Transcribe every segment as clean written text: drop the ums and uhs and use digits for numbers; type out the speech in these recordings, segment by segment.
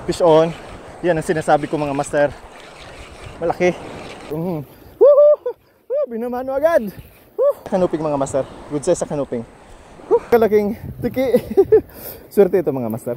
Fish on. Yan ang sinasabi ko mga master. Malaki. Woohoo! Binamano agad. Kanuping mga master. Good size sa kanuping. Kalaking tiki. Swerte ito mga master.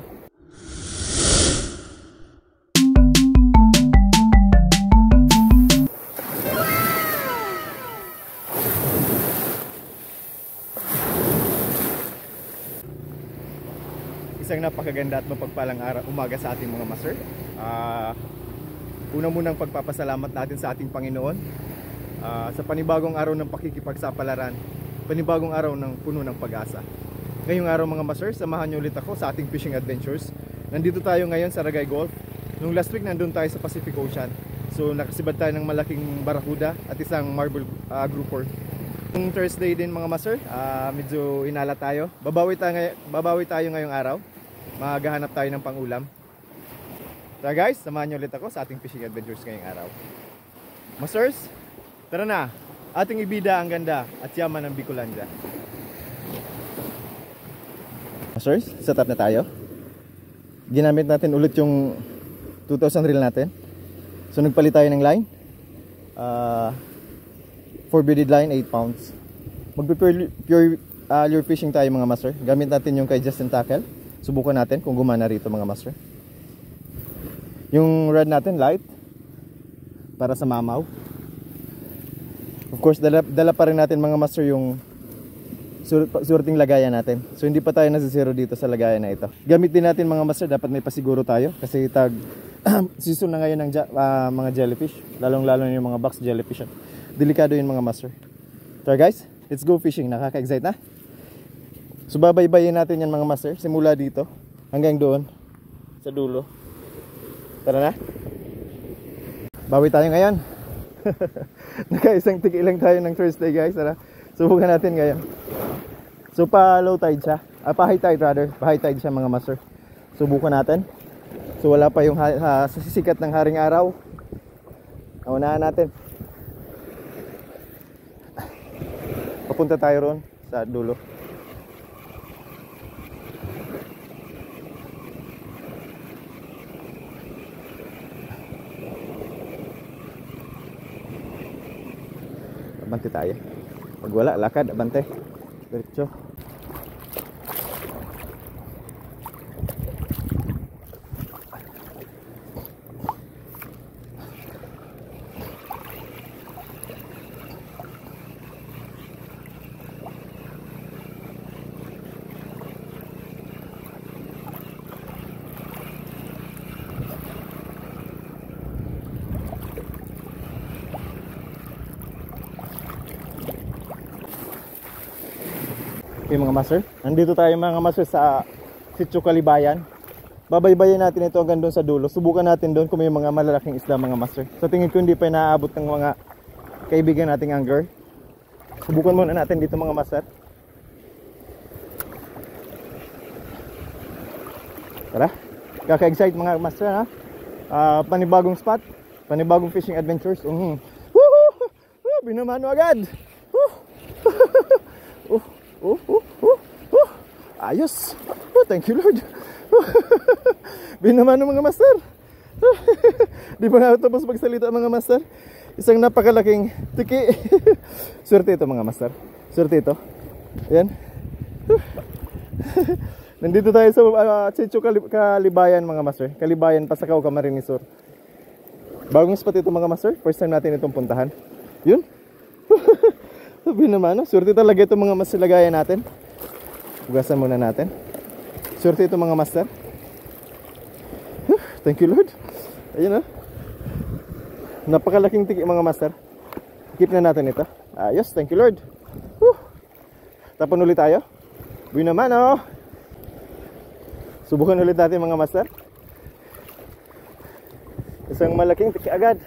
Isang napakaganda at mapagpalang umaga sa ating mga master. Una munang pagpapasalamat natin sa ating Panginoon sa panibagong araw ng pakikipagsapalaran, panibagong araw ng puno ng pag-asa. Ngayong araw mga master, samahan niyo ulit ako sa ating fishing adventures. Nandito tayo ngayon sa Ragay Gulf. Nung last week nandun tayo sa Pacific Ocean. So nakasibad tayo ng malaking barakuda at isang marble grouper. Nung Thursday din mga master, medyo inala tayo. Babawi tayo ngayong araw. Maghahanap tayo ng pangulam. Tara guys, samahan niyo ulit ako sa ating fishing adventures ngayong araw. Masters, tara na. Ating ibida ang ganda at yaman ng Bicolandia. Masters, set up na tayo. Ginamit natin ulit yung 2,000 reel natin. So nagpalit tayo ng line. 4-beaded line, 8 pounds. Magpe-pure lure fishing tayo mga master. Gamit natin yung kay Justin Tackle. Subukan natin kung gumana rito mga master. Yung rod natin light para sa mamaw. Of course dala pa rin natin mga master yung surting lagayan natin. So hindi pa tayo nasisiro dito sa lagayan na ito. Gamit din natin mga master, dapat may pasiguro tayo kasi season na ngayon ng mga jellyfish, lalong-lalo yung mga box jellyfish. Delikado yun mga master. Tara guys, let's go fishing. Nakaka-excite na. So babaybayin natin yan mga master, simula dito hanggang doon sa dulo. Tara na. Bawi tayo ngayon. Nakaisang tiki lang tayo ng Thursday guys. Tara, subukan natin ngayon. So pa low tide siya, pa high tide rather, pa high tide siya mga master. Subukan natin. So wala pa yung sisikat ng haring araw. Unahan natin. Papunta tayo roon sa dulo. Abante tayo. Pag wala, lakad, abante. Diretso. Okay mga master, nandito tayo mga master sa Sitio Kalibayan. Babaybayin natin ito hanggang doon sa dulo. Subukan natin doon kung may mga malalaking isda mga master. Sa tingin ko hindi pa naaabot ng mga kaibigan nating angler. Subukan muna natin dito mga master. Tara, kaka-excite mga master ha. Panibagong spot, panibagong fishing adventures. Woohoo! Binamano agad. Ayos. Thank you Lord. Binamano mga master. Di ba nga tapos magsalita mga master? Isang napakalaking tiki. Swerte ito mga master. Swerte ito. Ayan. Nandito tayo sa Sitio Kalibayan mga master. Kalibayan, Pasakaw, Camarines Sur. Bagong spot ito mga master. First time natin itong puntahan. Yun. Sabi naman, swerte talaga ito mga master lagayan natin. Hugasan muna natin. Swerte ito mga master. Thank you Lord. Ayun napakalaking tiki mga master. Keep na natin ito. Ayos, thank you Lord. Tapon ulit tayo. Buwi naman Subukan ulit natin mga master. Isang malaking tiki agad.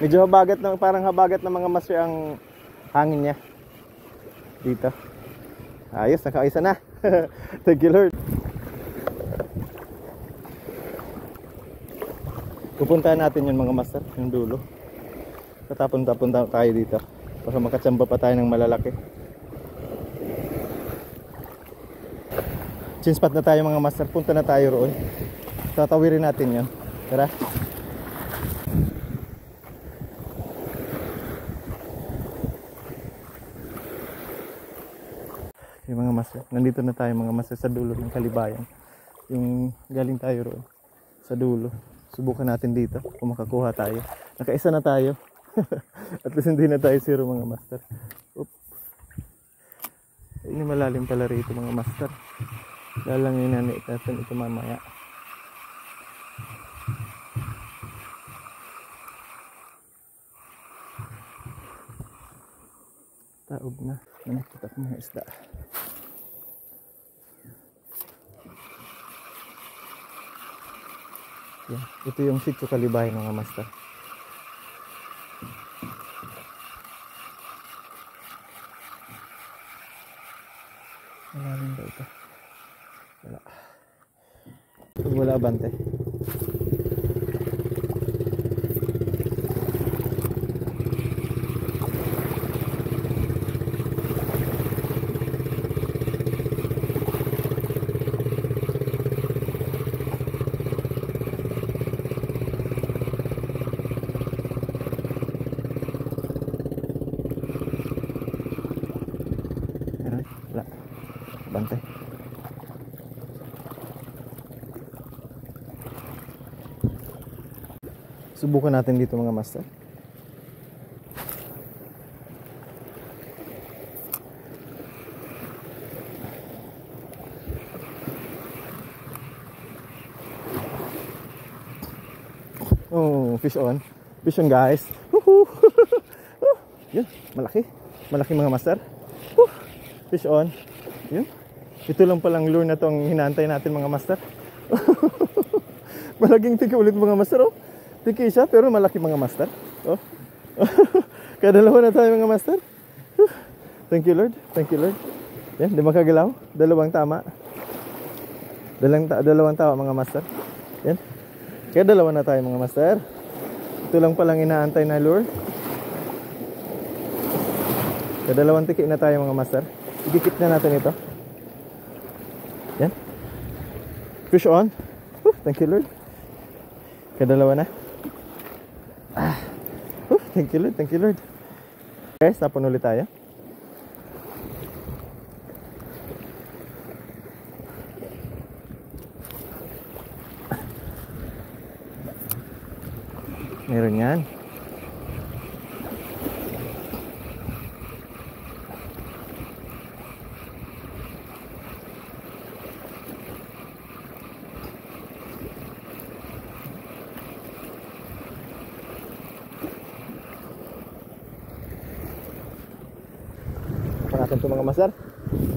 Medyo habagat na, parang habagat ng mga master ang hangin niya dito. Ayos, nakaisa na. Thank you Lord. Pupuntahan natin yung mga master, yung dulo. Tatapon-tapon tayo dito. Para makachamba pa tayo ng malalaki. Chin spot na tayo mga master. Punta na tayo roon. Tatawirin natin yan. Tara. Okay mga master. Nandito na tayo mga master sa dulo ng Kalibayan. Yung galing tayo roon. Sa dulo. Subukan natin dito kung makakuha tayo. Nakaisa na tayo. At least hindi na tayo zero mga master. Oop. Ini malalim pala rito mga master. Lalangin natin ito mamaya. Taob na. Nakita ko mga isda. Yan. Ito yung sitio Kalibayan mga master. Malalim ba ito? Wala. Wala bante. Wala. Bante. Subukan natin dito mga master. Oh, fish on. Fish on guys. Woohoo! Yun, malaki. Malaki mga master. Fish on. Yun. Ito lang palang lure na tong hinantay natin mga master. Malaking tiki ulit mga master oh. Tiki siya pero malaki mga master. Oh. Kaya dalawa na tayo mga master. Thank you Lord. Thank you Lord. Yan, di makagalaw. Dalawang tama. Dalawang tama mga master. Yan. Kaya dalawa na tayo mga master. Ito lang palang inaantay na lure. Kaya dalawang tiki na tayo mga master. Idikit na natin ito. Yan. Fish on. Thank you Lord. Kaya dalawa na. Thank you Lord. Thank you Lord. Okay, tapon ulit tayo. Meron yan. Natin ito mga master.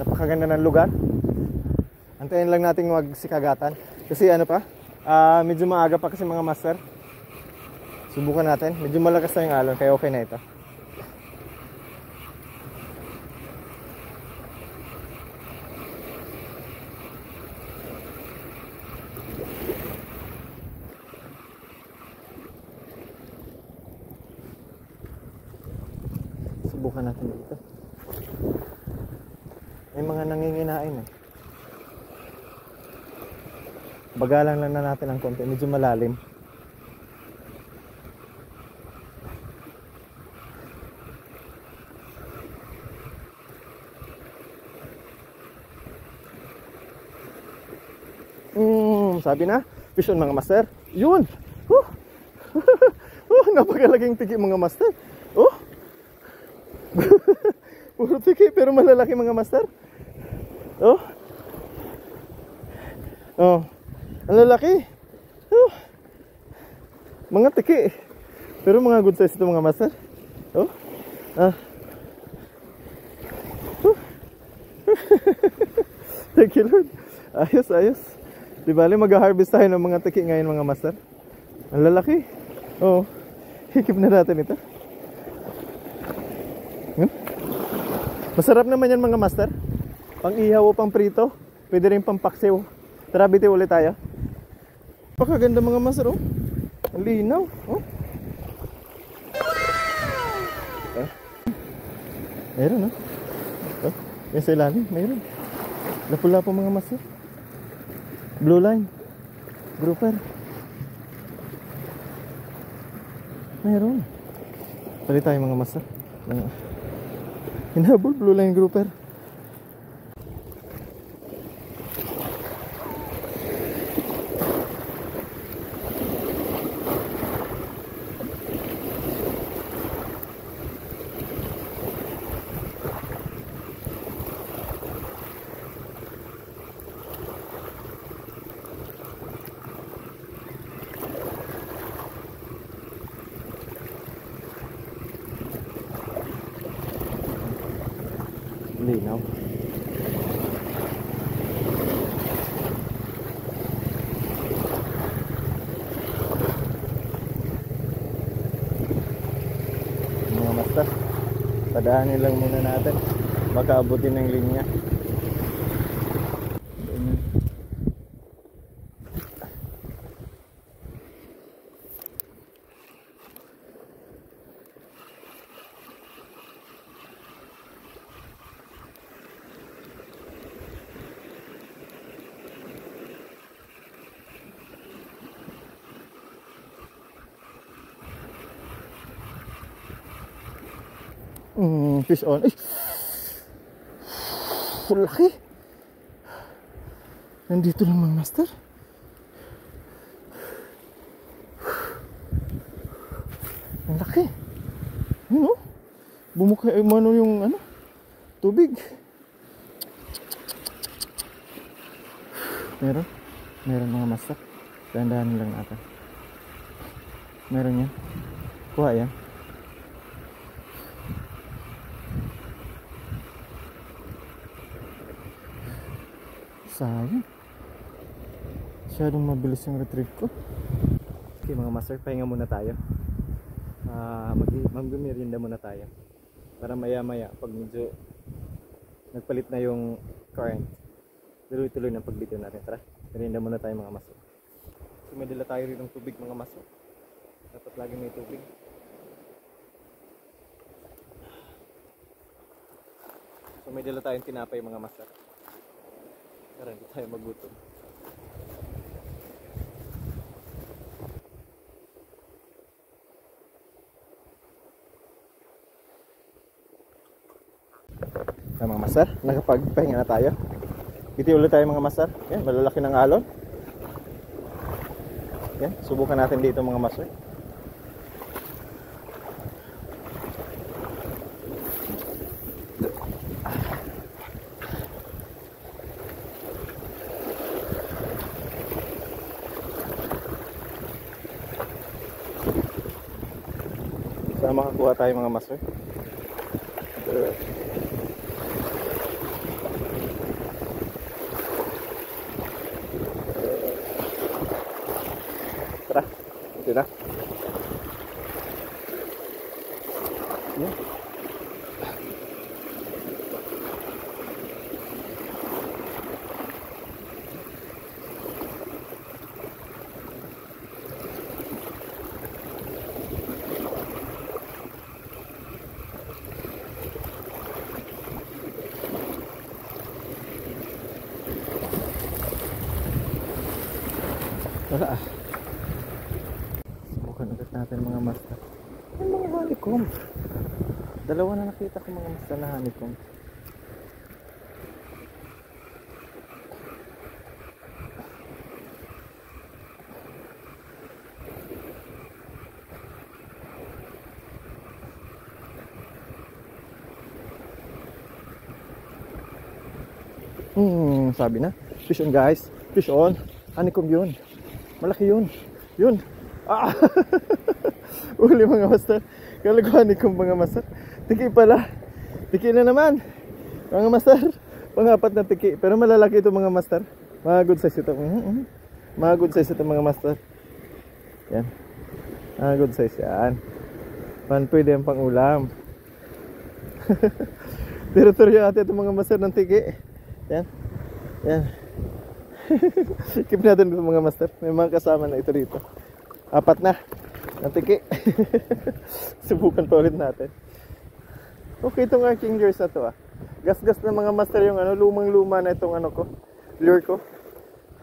Napakaganda ng lugar. Antayin lang natin magsikagatan. Kasi ano pa, medyo maaga pa kasi mga master. Subukan natin. Medyo malakas na yung alon kaya okay na ito. Subukan natin dito. May mga nanginginain eh. Bagalan lang na natin ang konti. Medyo malalim. Sabi na, fish on mga master. Yun! Napakalaging tiki mga master. Oh! Puro tiki pero malalaki mga master. Oh. Oh. Ang lalaki. Oh. Mga tiki. Pero mga good size ito mga master. Oh. Thank you Lord. Ayos, ayos. Di bali mag-harvest tayo ng mga tiki ngayon mga master. Ang lalaki. Oh. Hikip na natin ito. Masarap naman yan mga master. Pang ihaw o pang prito. Pwede rin pang paksiw. Tara, bitiw ulit tayo. Napakaganda mga master oh. Ang linaw oh. Meron, no? Oh, yan sa ilalim, meron. Lapu-lapu mga master. Blue line. Grouper. Meron. Pali tayo mga master. Hinabol, blue line grouper. Linaw. Mga master, padaanin lang muna natin, baka abutin ng linya. Fish on. Ay! Laki! Nandito lang mga master. Ang laki. Ano? Bumuka ano yung ano? Tubig. Meron? Meron mga master. Dahan-dahan lang natin. Meron yan. Kuha yan. Sayang. Masyadong mabilis yung retrieve ko. Okay mga master, pahinga muna tayo. Mag-merienda muna tayo. Para maya maya pag medyo nagpalit na yung current, tuloy-tuloy ng pagbitiw natin. Tara, merienda muna tayo mga master. So may dala tayo rin ng tubig mga master. Dapat lagi may tubig. So may dala tayong tinapay mga master. Tara, hindi tayo magutom. Mga master, nakapagpahinga na tayo. Bitiw ulit tayo mga master. Yan, malalaki ng alon. Yan, subukan natin dito mga master. Sana makakuha tayo mga master. Tara, ito na. Yan. Wala. Subukan ulit natin mga master. Yung mga honeycomb. Dalawa na nakita ko mga master na honeycomb. Sabi na. Fish on guys. Fish on. Honeycomb yun. Malaki yun. Yun. Ah! Uli mga master. Kala ko honeycomb mga master. Tiki pala. Tiki na naman. Mga master. Pang-apat na tiki. Pero malalaki ito mga master. Mga good size ito. Mga good size ito mga master. Yan. Mga good size yan. Pwede yan pang ulam. Teritoryo natin ito mga master ng tiki. Yan. Yan. Keep natin ito mga master. May mga kasama na ito dito. Apat na. Ang tiki. Subukan pa ulit natin. Okay itong arching lures na to ah. Gas-gas na mga master yung ano, lumang-luma na itong ano ko, lure ko.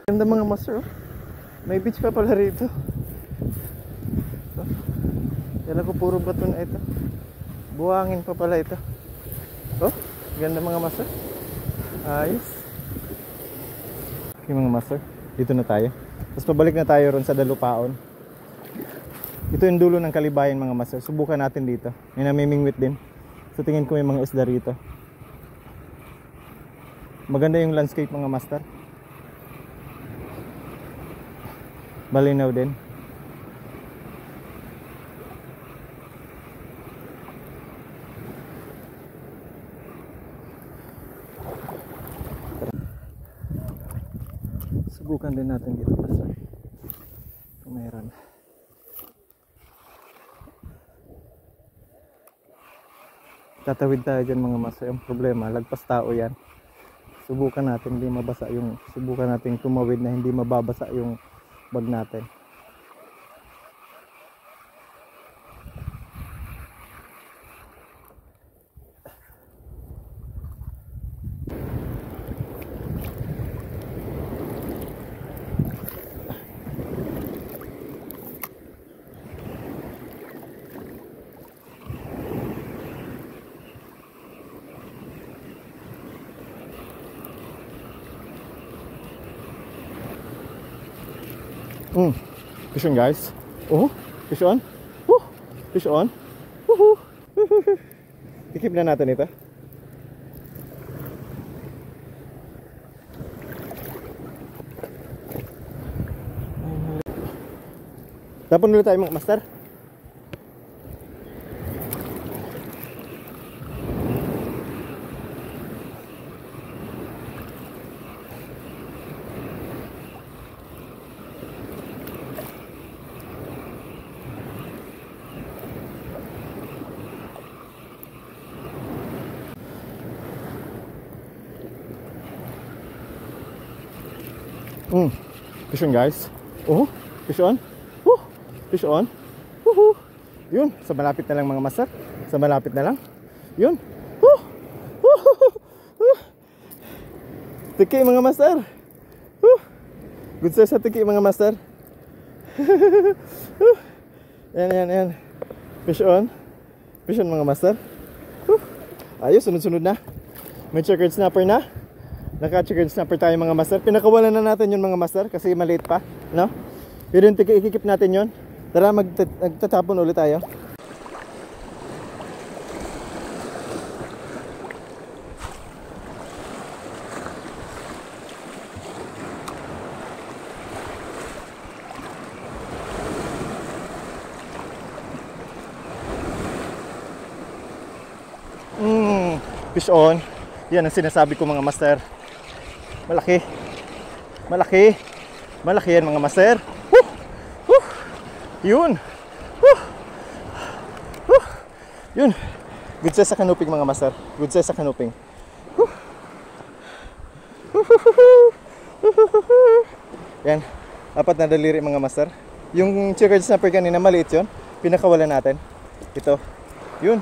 Ganda mga master oh. May beach pa pala rito. Kala ko puro bato na ito. Buhangin pa pala ito. Oh, ganda mga master. Ayos. Okay mga master, dito na tayo. Tapos pabalik na tayo ron sa Dalupaon. Ito yung dulo ng Kalibayan mga master. Subukan natin dito. May namimingwit din. So tingin ko may mga isda rito. Maganda yung landscape mga master. Malinaw din. Subukan din natin dito master. Kung meron. Tatawid tayo dyan mga master. Yung problema, lagpas tao yan. Subukan natin hindi mabasa yung, subukan natin tumawid na hindi mababasa yung bag natin. Fish on guys. Oh, fish on. Fish on. Ikip na natin ito. Tapon ulit tayo mga master. Fish on guys. Oh, fish on. Fish on. Yun, sa malapit na lang mga master. Sa malapit na lang. Yun. Tiki mga master. Good size sa tiki mga master. Yan. Fish on. Fish on mga master. Ayos, sunod-sunod na. May checkered snapper na. Naka-checkered snapper tayo mga master. Pinakawalan na natin yun mga master kasi maliit pa, no? Pero yung ikikip natin yun. Tara, magtatapon ulit tayo. Fish on. Yan ang sinasabi ko mga master. Malaki yan mga master. Yun. Yun. Good size sa canoping mga master. Good size sa canoping. Yan. Apat na daliri mga master. Yung checkered snapper kanina maliit yun. Pinakawalan natin. Ito. Yun.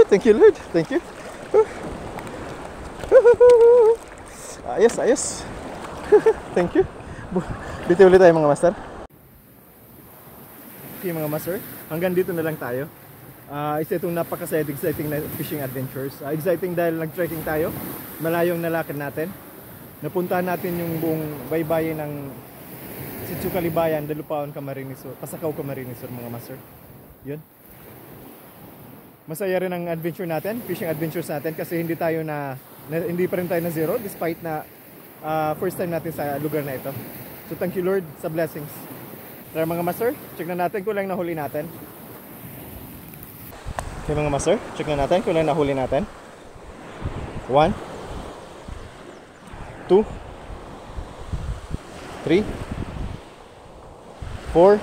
Thank you Lord. Thank you. Ayos. Thank you. Dito ulit tayo mga master. Okay mga master, hanggang dito na lang tayo. Isa itong napaka-exciting na fishing adventures. Exciting dahil nag-trekking tayo. Malayong nalakad natin. Napuntahan natin yung buong baybayin ng Sitio Kalibayan, Dalupaon, Camarines Sur, Pasakaw, Camarines Sur mga master. Yun. Masaya rin ang adventure natin, fishing adventures natin kasi hindi pa rin tayo na zero despite na first time natin sa lugar na ito. So thank you Lord sa blessings. Tara mga master, check na natin kung lang nahuli natin. Okay mga master, check na natin kung lang nahuli natin. 1 2 3 4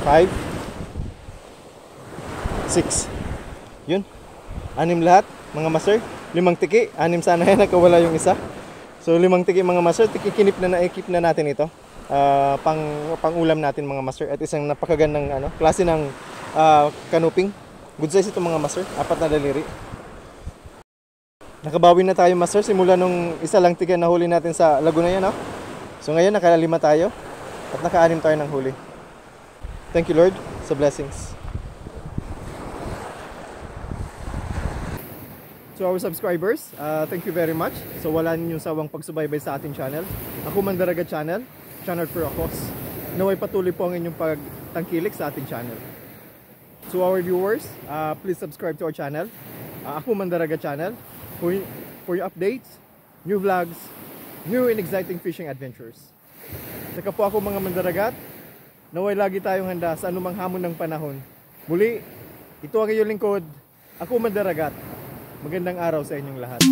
5 6. Yun. 6 lahat, mga master. 5 tiki, 6 sana yan, nakawala yung isa. So 5 tiki mga master, ikip na natin ito. pang ulam natin mga master, at isang napakagandang klase ng canoping. Good size ito mga master, 4 na daliri. Nakabawi na tayo master simula nung isa lang tiga na huli natin sa Laguna yan, no? So ngayon naka-5 tayo at naka-6 tayo ng huli. Thank you Lord sa blessings. So our subscribers, thank you very much. So wala ninyong sawang pagsubaybay sa ating channel. Ako Mandaraga Channel, channel for a cause. Naway patuloy po ang inyong pagtangkilik sa ating channel. To our viewers, please subscribe to our channel. Ako Mandaraga Channel. For your updates, new vlogs, new and exciting fishing adventures. Saka po ako mga mandaragat, naway lagi tayong handa sa anumang hamon ng panahon. Muli, ito ang iyong lingkod, ako Mandaragat. Magandang araw sa inyong lahat.